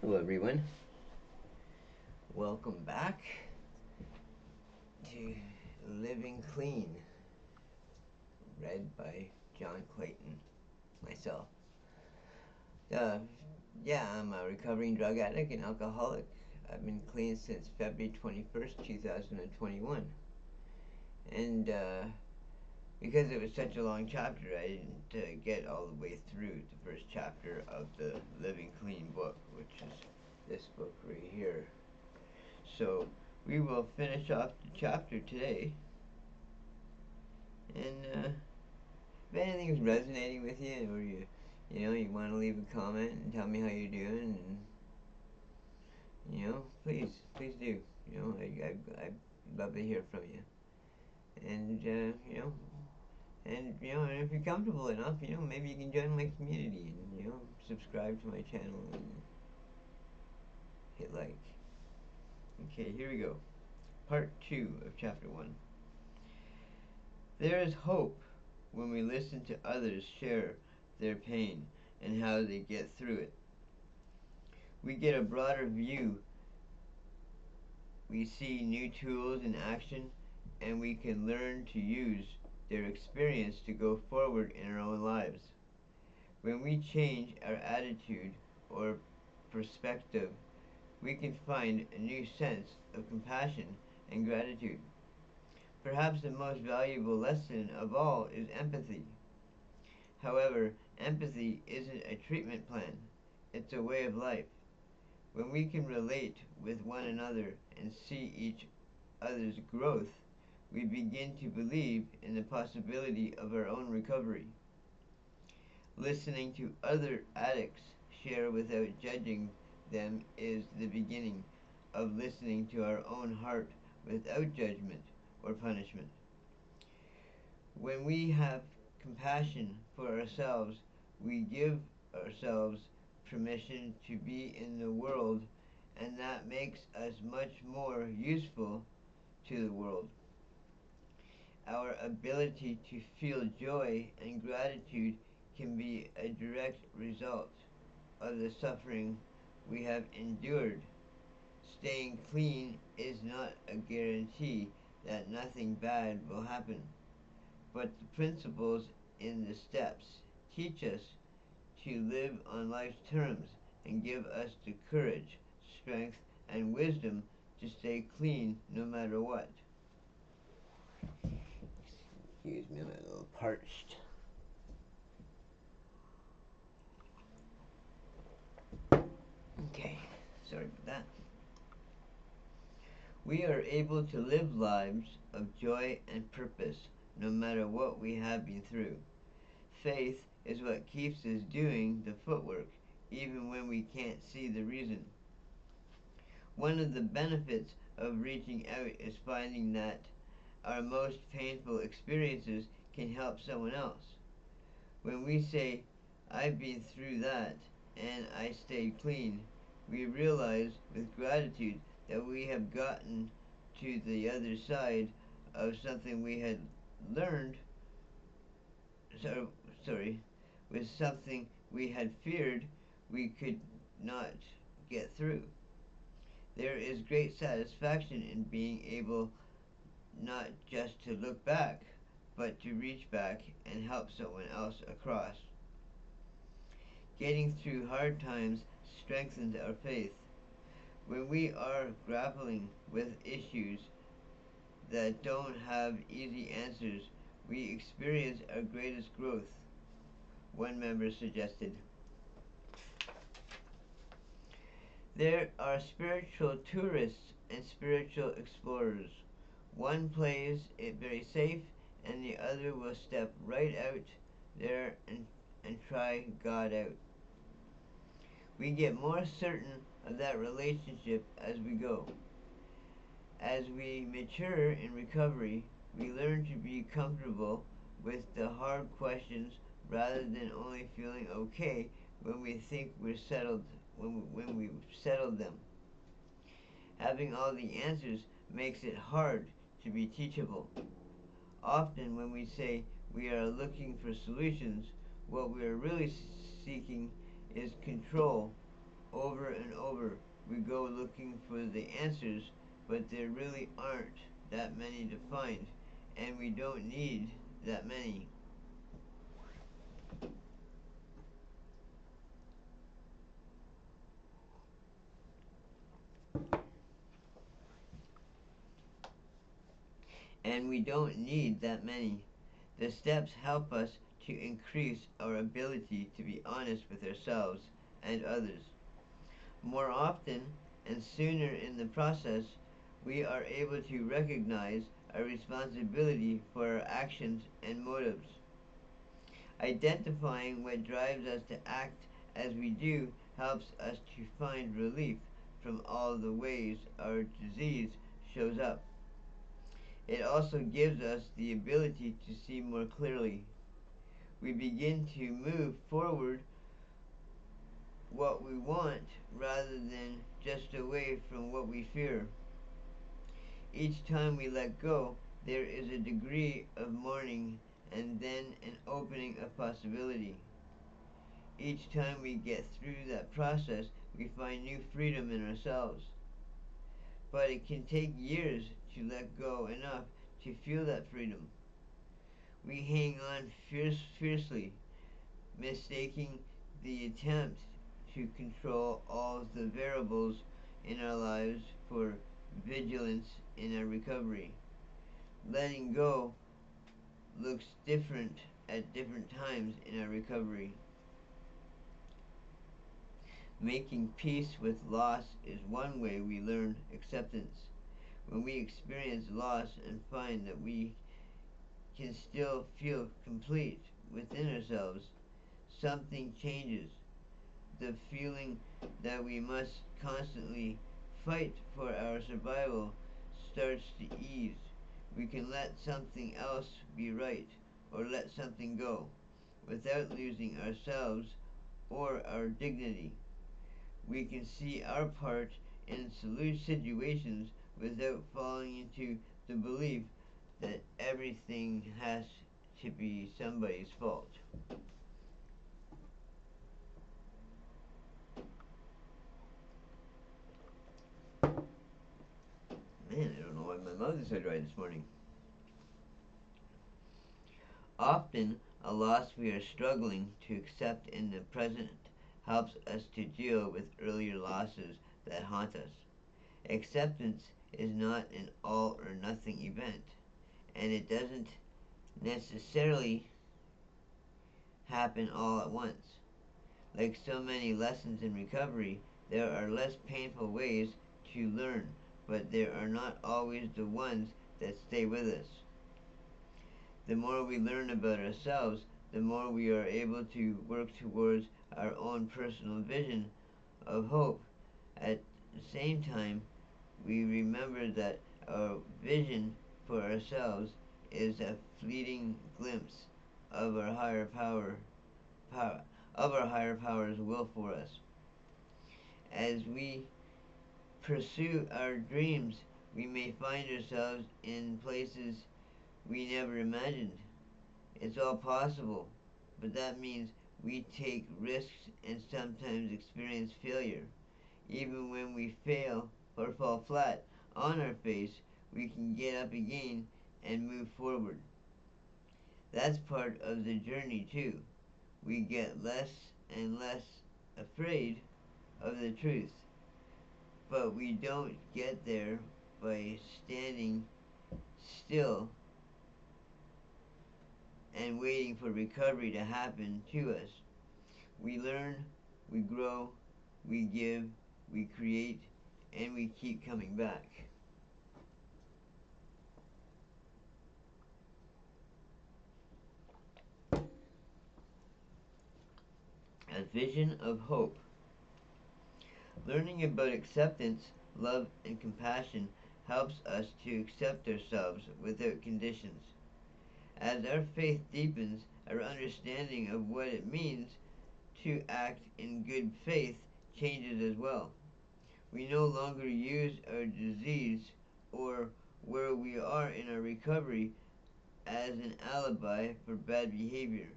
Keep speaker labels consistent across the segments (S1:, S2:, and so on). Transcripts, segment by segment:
S1: Hello, everyone. Welcome back to Living Clean, read by John Clayton, myself. Uh, yeah, I'm a recovering drug addict and alcoholic. I've been clean since February 21st, 2021. And because it was such a long chapter, I didn't get all the way through the first chapter of the Living Clean book, which is this book right here. So we will finish off the chapter today. And if anything's resonating with you, or you want to leave a comment and tell me how you're doing, and please do. I'd love to hear from you. And if you're comfortable enough, maybe you can join my community and subscribe to my channel and hit like. Okay, here we go. Part 2 of Chapter 1. There is hope when we listen to others share their pain and how they get through it. We get a broader view. We see new tools in action, and we can learn to use their experience to go forward in our own lives. When we change our attitude or perspective, we can find a new sense of compassion and gratitude. Perhaps the most valuable lesson of all is empathy. However, empathy isn't a treatment plan, it's a way of life. When we can relate with one another and see each other's growth, we begin to believe in the possibility of our own recovery. Listening to other addicts share without judging them is the beginning of listening to our own heart without judgment or punishment. When we have compassion for ourselves, we give ourselves permission to be in the world, and that makes us much more useful to the world. Our ability to feel joy and gratitude can be a direct result of the suffering we have endured. Staying clean is not a guarantee that nothing bad will happen, but the principles in the steps teach us to live on life's terms and give us the courage, strength, and wisdom to stay clean no matter what. Excuse me, I'm a little parched. Okay, sorry about that. We are able to live lives of joy and purpose no matter what we have been through. Faith is what keeps us doing the footwork, even when we can't see the reason. One of the benefits of reaching out is finding that our most painful experiences can help someone else. When we say, "I've been through that and I stayed clean," we realize with gratitude that we have gotten to the other side of something we had learned, with something we had feared we could not get through. There is great satisfaction in being able not just to look back, but to reach back and help someone else across. Getting through hard times strengthens our faith. When we are grappling with issues that don't have easy answers, we experience our greatest growth, one member suggested. There are spiritual tourists and spiritual explorers. One plays it very safe, and the other will step right out there and try God out. We get more certain of that relationship as we go. As we mature in recovery, we learn to be comfortable with the hard questions rather than only feeling okay when we think we're settled, when we've settled them. Having all the answers makes it hard to be teachable. Often when we say we are looking for solutions, what we are really seeking is control over and over. We go looking for the answers, but there really aren't that many to find, and we don't need that many. And we don't need that many. The steps help us to increase our ability to be honest with ourselves and others. More often and sooner in the process, we are able to recognize our responsibility for our actions and motives. Identifying what drives us to act as we do helps us to find relief from all the ways our disease shows up. It also gives us the ability to see more clearly. We begin to move forward what we want rather than just away from what we fear. Each time we let go, there is a degree of mourning and then an opening of possibility. Each time we get through that process, we find new freedom in ourselves. But it can take years to let go enough to feel that freedom. We hang on fiercely, mistaking the attempt to control all the variables in our lives for vigilance in our recovery. Letting go looks different at different times in our recovery. Making peace with loss is one way we learn acceptance. When we experience loss and find that we can still feel complete within ourselves, something changes. The feeling that we must constantly fight for our survival starts to ease. We can let something else be right or let something go without losing ourselves or our dignity. We can see our part in situations without falling into the belief that everything has to be somebody's fault. Man, I don't know why my mouth is so dry this morning. Often, a loss we are struggling to accept in the present helps us to deal with earlier losses that haunt us. Acceptance is not an all or nothing event, and it doesn't necessarily happen all at once. Like so many lessons in recovery, there are less painful ways to learn, but there are not always the ones that stay with us. The more we learn about ourselves, the more we are able to work towards our own personal vision of hope. At the same time, we remember that our vision for ourselves is a fleeting glimpse of our power of our higher power's will for us. As we pursue our dreams, we may find ourselves in places we never imagined. It's all possible, but that means we take risks and sometimes experience failure. Even when we fail or fall flat on our face, we can get up again and move forward. That's part of the journey, too. We get less and less afraid of the truth, but we don't get there by standing still and waiting for recovery to happen to us. We learn, we grow, we give, we create, and we keep coming back. A vision of hope. Learning about acceptance, love, and compassion helps us to accept ourselves without conditions. As our faith deepens, our understanding of what it means to act in good faith changes as well. We no longer use our disease or where we are in our recovery as an alibi for bad behavior.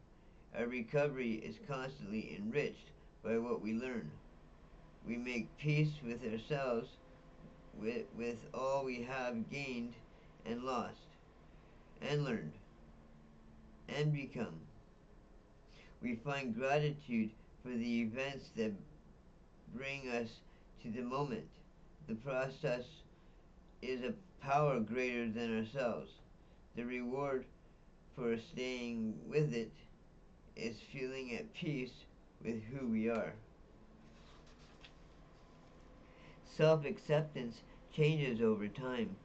S1: Our recovery is constantly enriched by what we learn. We make peace with ourselves, with all we have gained and lost, and learned, and become. We find gratitude for the events that bring us to the moment. The process is a power greater than ourselves. The reward for staying with it is feeling at peace with who we are. Self acceptance changes over time.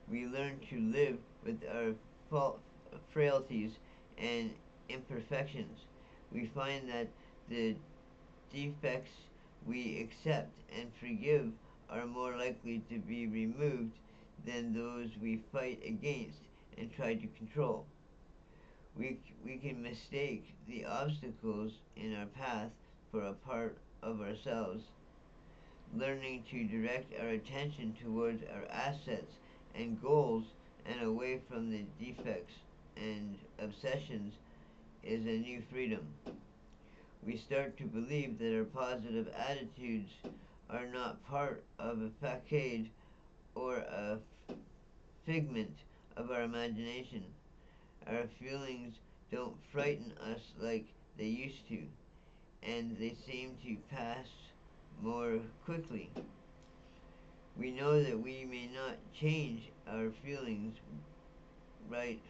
S1: We learn to live with our frailties and imperfections. We find that the defects we accept and forgive are more likely to be removed than those we fight against and try to control. We can mistake the obstacles in our path for a part of ourselves. Learning to direct our attention towards our assets and goals and away from the defects and obsessions is a new freedom. We start to believe that our positive attitudes are not part of a facade or a figment of our imagination. Our feelings don't frighten us like they used to, and they seem to pass more quickly. We know that we may not change our feelings right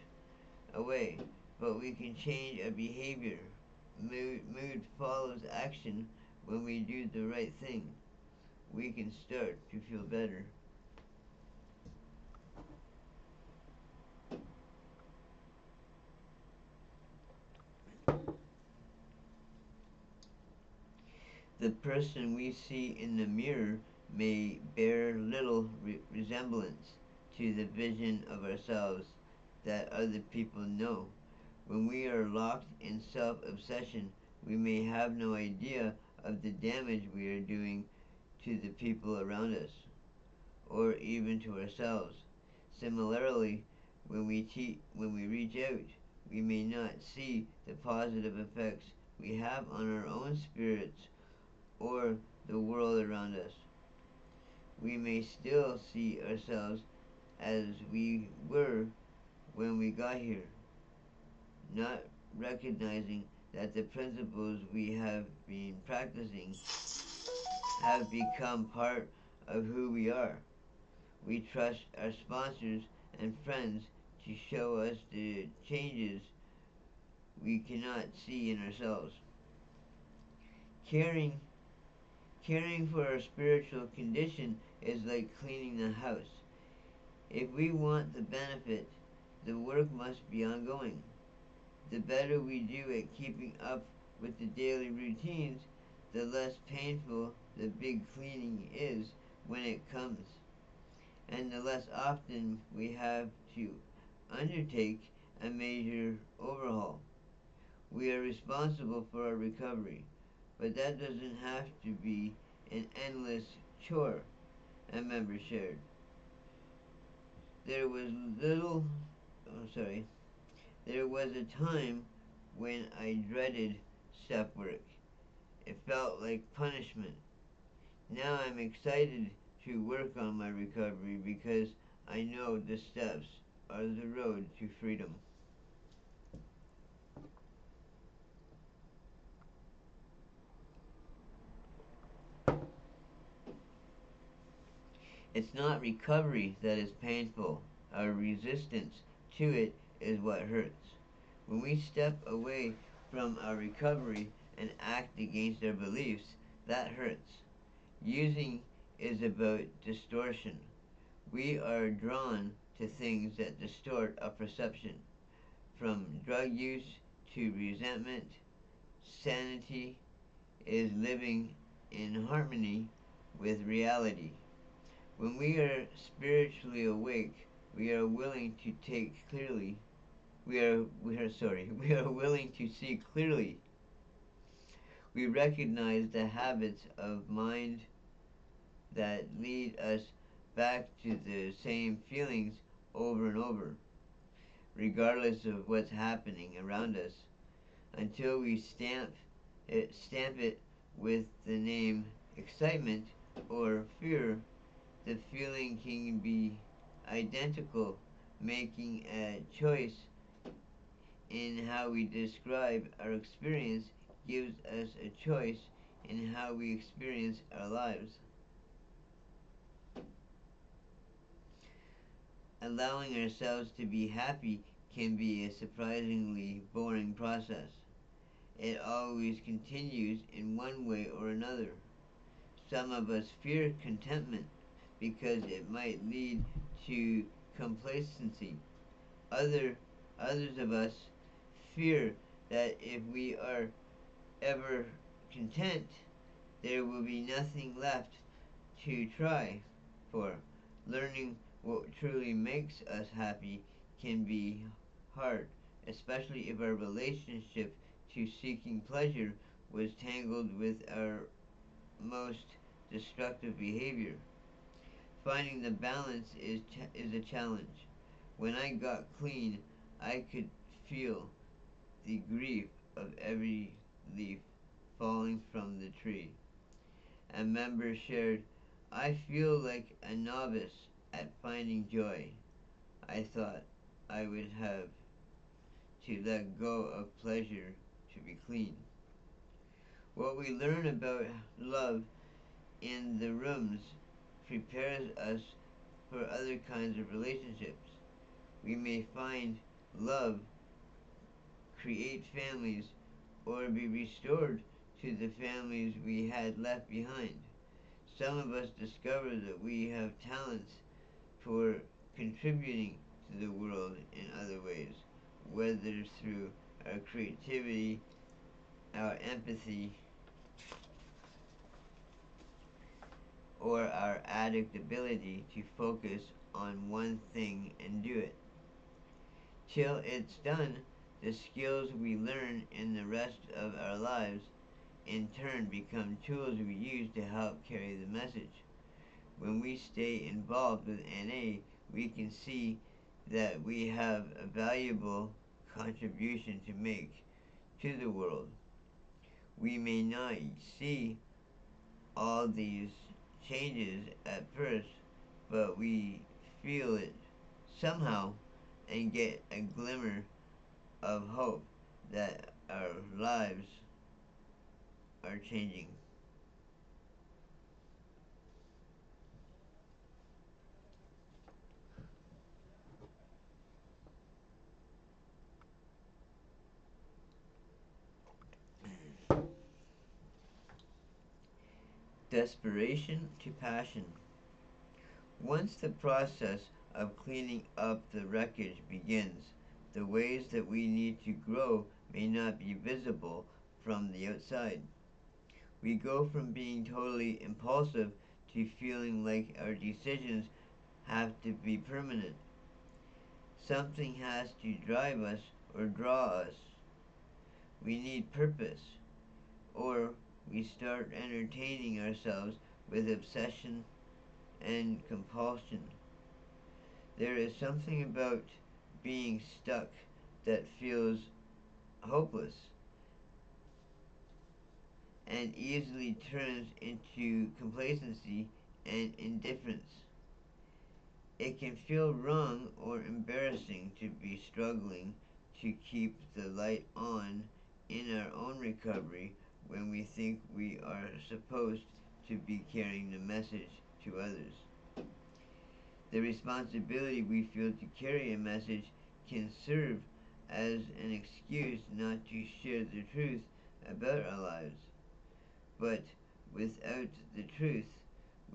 S1: away, but we can change our behavior. Mood follows action. When we do the right thing, we can start to feel better. The person we see in the mirror may bear little resemblance to the vision of ourselves that other people know. When we are locked in self-obsession, we may have no idea of the damage we are doing to the people around us, or even to ourselves. Similarly, when we reach out, we may not see the positive effects we have on our own spirits or the world around us. We may still see ourselves as we were when we got here, not recognizing that the principles we have been practicing have become part of who we are. We trust our sponsors and friends to show us the changes we cannot see in ourselves. Caring Caring for our spiritual condition is like cleaning the house. If we want the benefit, the work must be ongoing. The better we do at keeping up with the daily routines, the less painful the big cleaning is when it comes, and the less often we have to undertake a major overhaul. We are responsible for our recovery, but that doesn't have to be an endless chore, a member shared. There was little, oh sorry, there was a time when I dreaded step work. It felt like punishment. Now I'm excited to work on my recovery because I know the steps are the road to freedom. It's not recovery that is painful. Our resistance to it is what hurts. When we step away from our recovery and act against our beliefs, that hurts. Using is about distortion. We are drawn to things that distort our perception. From drug use to resentment, sanity is living in harmony with reality. When we are spiritually awake, we are willing to take clearly. We are willing to see clearly. We recognize the habits of mind that lead us back to the same feelings over and over, regardless of what's happening around us, until we stamp it with the name excitement, or fear, the feeling can be identical. Making a choice in how we describe our experience gives us a choice in how we experience our lives. Allowing ourselves to be happy can be a surprisingly boring process. It always continues in one way or another. Some of us fear contentment because it might lead to complacency. Other, Others of us fear that if we are ever content, there will be nothing left to try for. Learning what truly makes us happy can be hard, especially if our relationship to seeking pleasure was tangled with our most destructive behavior. Finding the balance is a challenge. When I got clean, I could feel the grief of every leaf falling from the tree. A member shared, I feel like a novice at finding joy. I thought I would have to let go of pleasure to be clean. What we learn about love in the rooms prepares us for other kinds of relationships. We may find love, create families, or be restored to the families we had left behind. Some of us discover that we have talents for contributing to the world in other ways, whether through our creativity, our empathy, or our addict ability to focus on one thing and do it. Till it's done, the skills we learn in the rest of our lives in turn become tools we use to help carry the message. When we stay involved with NA, we can see that we have a valuable contribution to make to the world. We may not see all these changes at first, but we feel it somehow and get a glimmer of hope that our lives are changing. Desperation to passion. Once the process of cleaning up the wreckage begins, the ways that we need to grow may not be visible from the outside. We go from being totally impulsive to feeling like our decisions have to be permanent. Something has to drive us or draw us. We need purpose, or we start entertaining ourselves with obsession and compulsion. There is something about being stuck that feels hopeless and easily turns into complacency and indifference. It can feel wrong or embarrassing to be struggling to keep the light on in our own recovery when we think we are supposed to be carrying the message to others. The responsibility we feel to carry a message can serve as an excuse not to share the truth about our lives. But without the truth,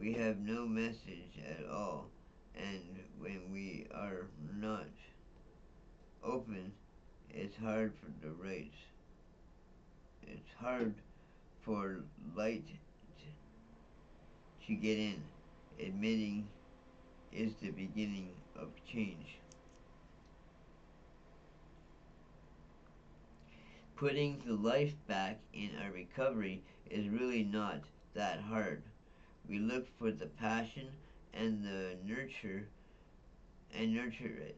S1: we have no message at all. And when we are not open, it's hard for the right. It's hard for light to get in. Admitting is the beginning of change. Putting the life back in our recovery is really not that hard. We look for the passion and the nurture it.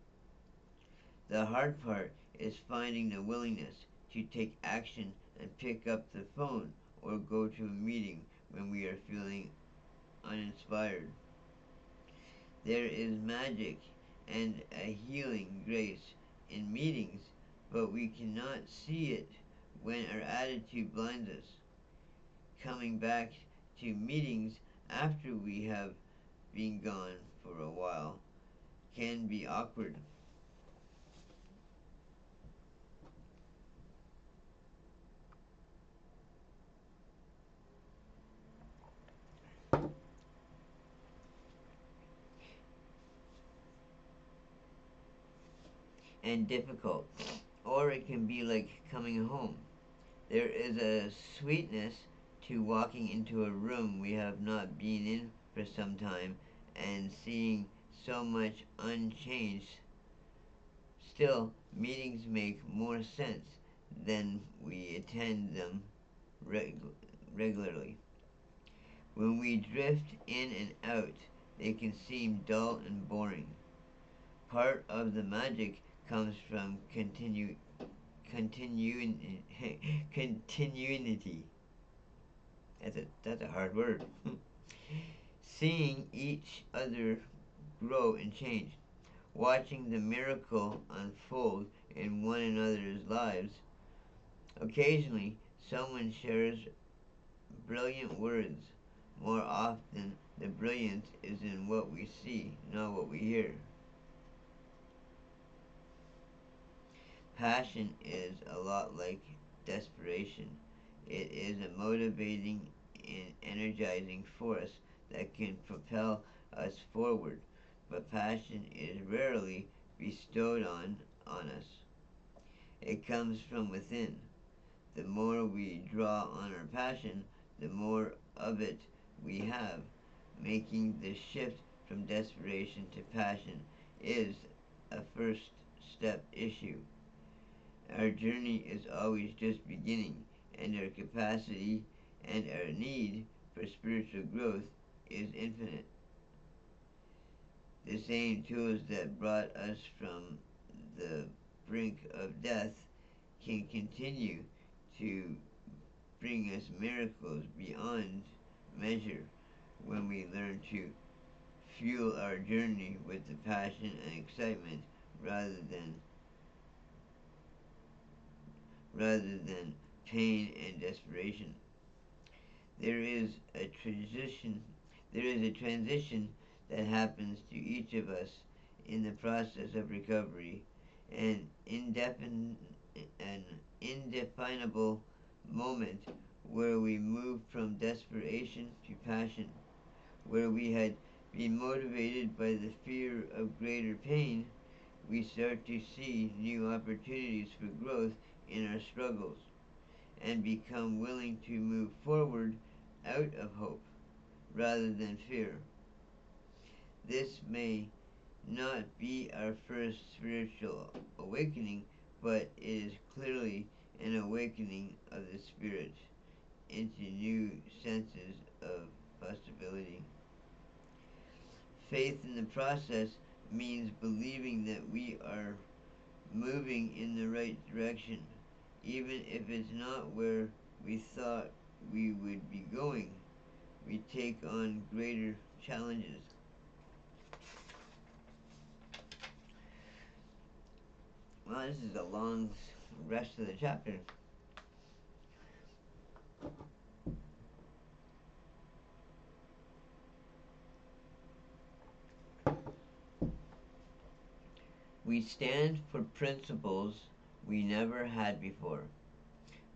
S1: The hard part is finding the willingness to take action and pick up the phone or go to a meeting when we are feeling uninspired. There is magic and a healing grace in meetings, but we cannot see it when our attitude blinds us. Coming back to meetings after we have been gone for a while can be awkward. And difficult, or it can be like coming home. There is a sweetness to walking into a room we have not been in for some time and seeing so much unchanged. Still, meetings make more sense than we attend them reg- regularly. When we drift in and out, they can seem dull and boring. Part of the magic comes from continuity. That's a hard word. Seeing each other grow and change, watching the miracle unfold in one another's lives. Occasionally, someone shares brilliant words. More often, the brilliance is in what we see, not what we hear. Passion is a lot like desperation. It is a motivating and energizing force that can propel us forward, but passion is rarely bestowed on us. It comes from within. The more we draw on our passion, the more of it we have. Making the shift from desperation to passion is a first step issue. Our journey is always just beginning, and our capacity and our need for spiritual growth is infinite. The same tools that brought us from the brink of death can continue to bring us miracles beyond measure when we learn to fuel our journey with the passion and excitement rather than rather than pain and desperation. There is a transition there is a transition that happens to each of us in the process of recovery, an an indefinable moment where we move from desperation to passion, where we had been motivated by the fear of greater pain. We start to see new opportunities for growth in our struggles and become willing to move forward out of hope rather than fear. This may not be our first spiritual awakening, but it is clearly an awakening of the spirit into new senses of possibility. Faith in the process means believing that we are moving in the right direction, even if it's not where we thought we would be going. We take on greater challenges. Well, this is a long rest of the chapter. We stand for principles we never had before.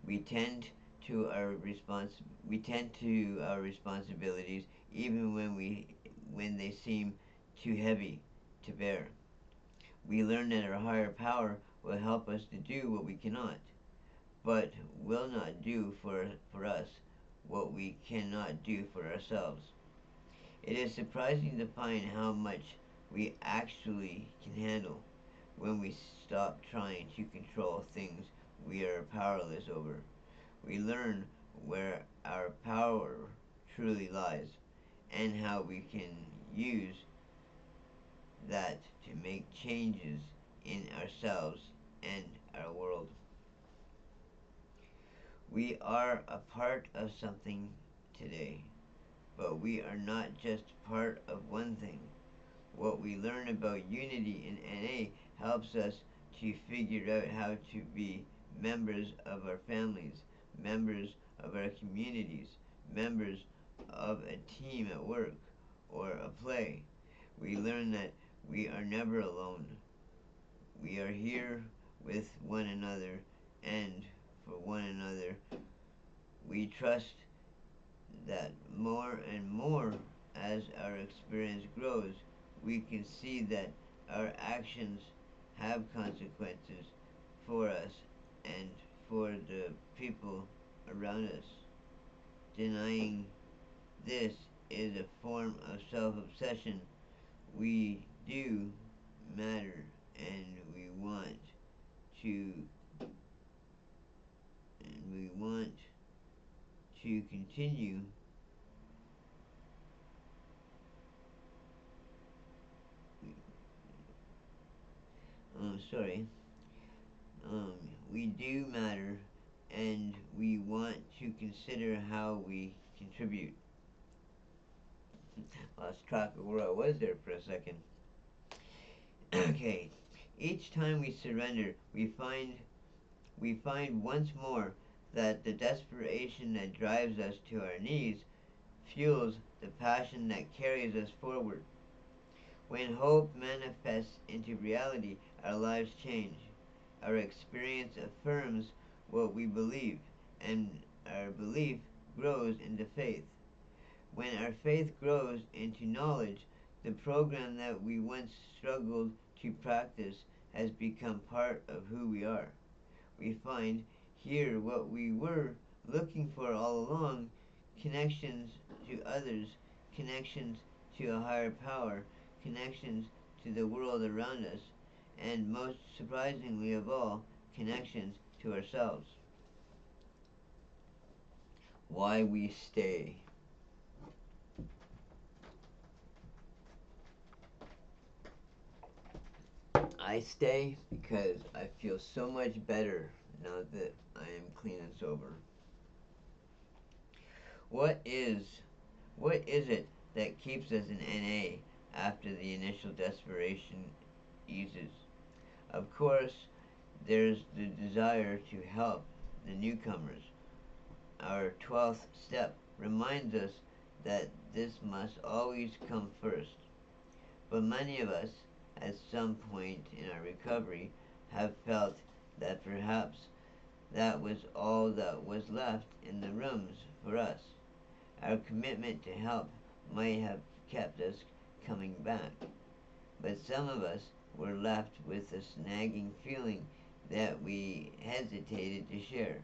S1: We tend we tend to our responsibilities even when they seem too heavy to bear. We learn that our higher power will help us to do what we cannot, but will not do for us what we cannot do for ourselves. It is surprising to find how much we actually can handle when we stop trying to control things we are powerless over. We learn where our power truly lies and how we can use that to make changes in ourselves and our world. We are a part of something today. But we are not just part of one thing. What we learn about unity in NA helps us to figure out how to be members of our families, members of our communities, members of a team at work or a play. We learn that we are never alone. We are here with one another and for one another. We trust that more and more as our experience grows, we can see that our actions have consequences for us and for the people around us. Denying this is a form of self obsession. We do matter and to we want to continue sorry we do matter and we want to consider how we contribute. Lost track of where I was there for a second. Okay, each time we surrender, we find once more that the desperation that drives us to our knees fuels the passion that carries us forward. When hope manifests into reality, our lives change. Our experience affirms what we believe, and our belief grows into faith. When our faith grows into knowledge, the program that we once struggled to practice has become part of who we are. We find here what we were looking for all along: connections to others, connections to a higher power, connections to the world around us, and most surprisingly of all, connections to ourselves. Why we stay. I stay because I feel so much better now that I am clean and sober. What is what is it that keeps us in NA after the initial desperation eases? Of course, there's the desire to help the newcomers. Our 12th step reminds us that this must always come first. But many of us, at some point in our recovery, have felt that perhaps that was all that was left in the rooms for us. Our commitment to help might have kept us coming back, but some of us were left with a snagging feeling that we hesitated to share.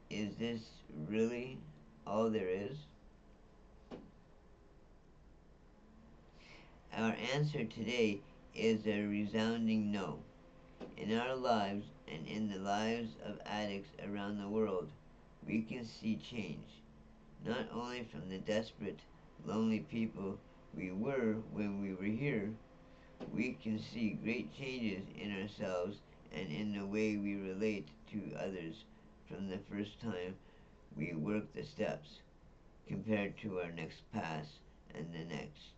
S1: Is this really all there is? Our answer today is a resounding no. In our lives and in the lives of addicts around the world, we can see change, not only from the desperate, lonely people we were when we were here. We can see great changes in ourselves and in the way we relate to others from the first time we work the steps compared to our next pass and the next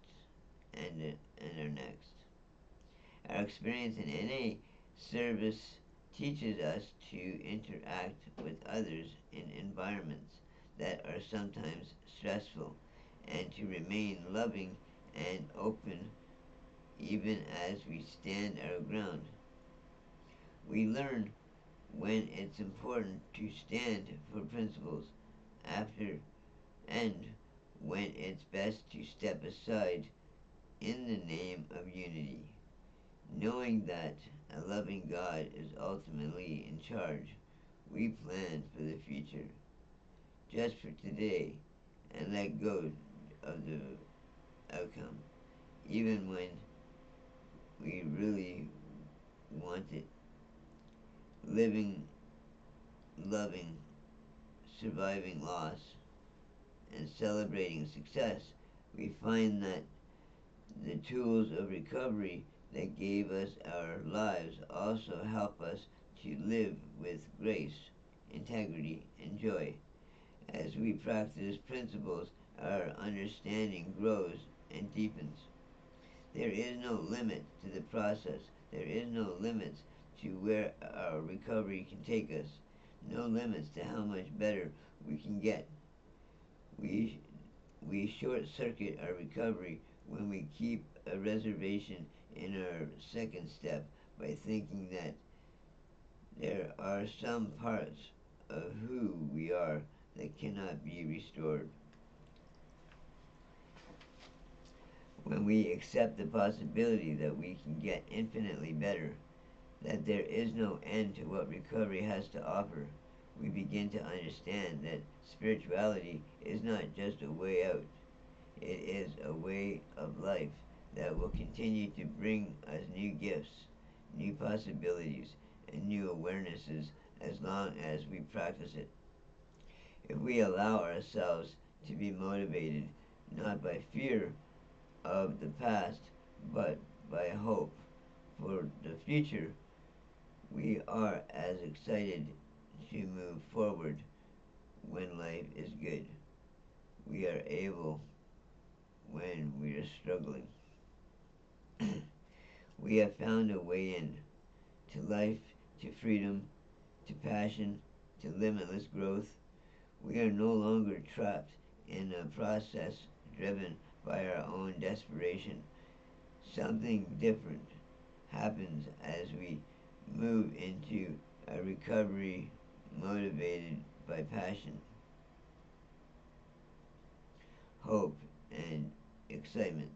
S1: and our next. Our experience in NA service teaches us to interact with others in environments that are sometimes stressful and to remain loving and open even as we stand our ground. We learn when it's important to stand for principles after and when it's best to step aside in the name of unity, knowing that a loving God is ultimately in charge. We plan for the future, just for today, and let go of the outcome, even when we really want it. Living, loving, surviving loss, and celebrating success, we find that the tools of recovery that gave us our lives also help us to live with grace, integrity, and joy. As we practice principles, our understanding grows and deepens. There is no limit to the process. There is no limits to where our recovery can take us. No limits to how much better we can get. We, we short circuit our recovery when we keep a reservation in our second step by thinking that there are some parts of who we are that cannot be restored. When we accept the possibility that we can get infinitely better, that there is no end to what recovery has to offer, we begin to understand that spirituality is not just a way out, it is a way of life that will continue to bring us new gifts, new possibilities, and new awarenesses as long as we practice it. If we allow ourselves to be motivated not by fear of the past, but by hope for the future, we are as excited to move forward when life is good. We are able when we are struggling. We have found a way in to life, to freedom, to passion, to limitless growth. We are no longer trapped in a process driven by our own desperation. Something different happens as we move into a recovery motivated by passion, hope, and excitement.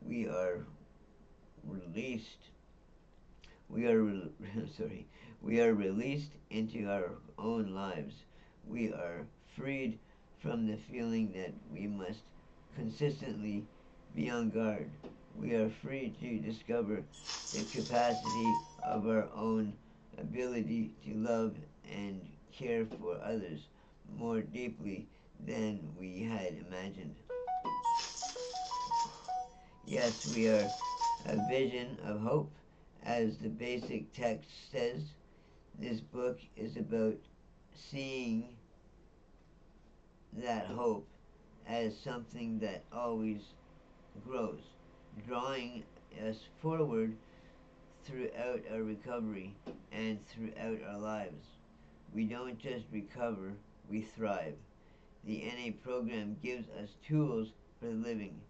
S1: We are released. We are sorry. We are released into our own lives. We are freed from the feeling that we must consistently be on guard. We are free to discover the capacity of our own ability to love and care for others more deeply than we had imagined. Yes, we are a vision of hope. As the basic text says, this book is about seeing that hope as something that always grows, drawing us forward throughout our recovery and throughout our lives. We don't just recover, we thrive. The NA program gives us tools for living.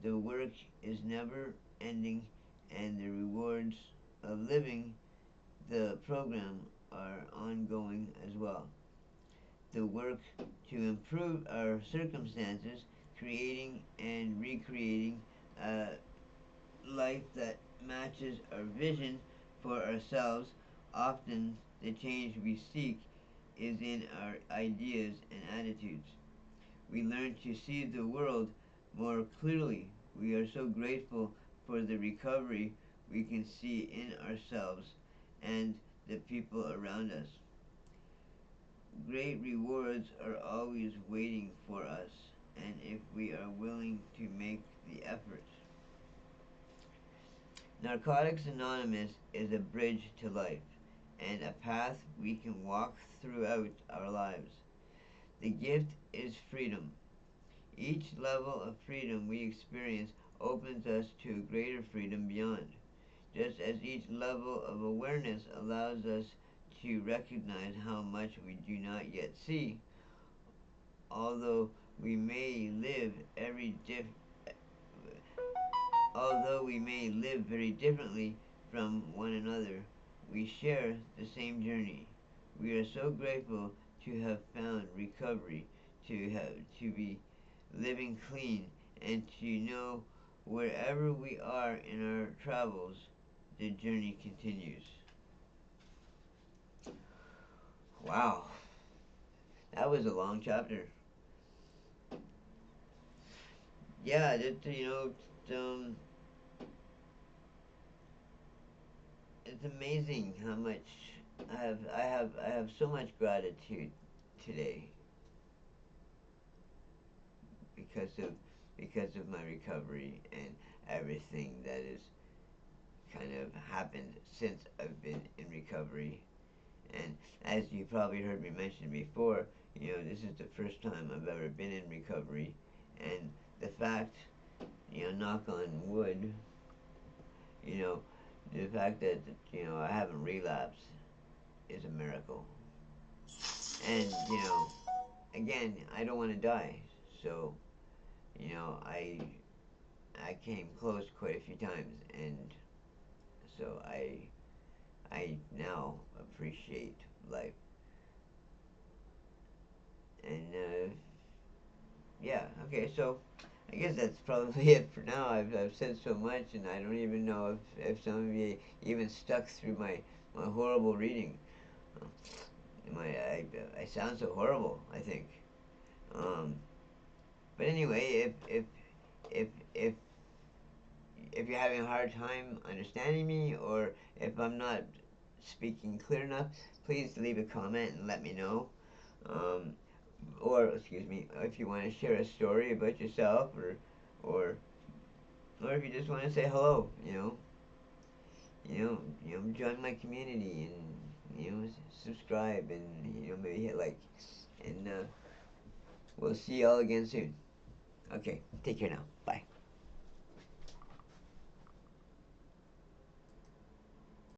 S1: The work is never ending, and the rewards of living the program are ongoing as well. The work to improve our circumstances, creating and recreating a life that matches our vision for ourselves. Often the change we seek is in our ideas and attitudes. We learn to see the world more clearly. We are so grateful for the recovery we can see in ourselves and the people around us. Great rewards are always waiting for us, and if we are willing to make the effort. Narcotics Anonymous is a bridge to life and a path we can walk throughout our lives. The gift is freedom. Each level of freedom we experience opens us to greater freedom beyond, just as each level of awareness allows us to recognize how much we do not yet see. Although we may live every diff- Although we may live very differently from one another, we share the same journey. We are so grateful to have found recovery, to be living clean, and to know wherever we are in our travels, the journey continues. Wow, that was a long chapter. Yeah, it's amazing how much I have so much gratitude today because of because of my recovery and everything that has kind of happened since I've been in recovery. And as you probably heard me mention before, You know, this is the first time I've ever been in recovery, and the fact, you know, knock on wood, you know, the fact that, you know, I haven't relapsed is a miracle. And, you know, again, I don't want to die. So, you know, I came close quite a few times, and so I now appreciate life. And yeah, okay, so I guess that's probably it for now. I've said so much, and I don't even know if some of you even stuck through my horrible reading. I sound so horrible, I think. Um, but anyway, if if if you're having a hard time understanding me, or if I'm not speaking clear enough, please leave a comment and let me know. Um, or excuse me, if you want to share a story about yourself, or or if you just want to say hello, join my community, and subscribe, and maybe hit like, and we'll see y'all again soon. Okay, take care now. Bye.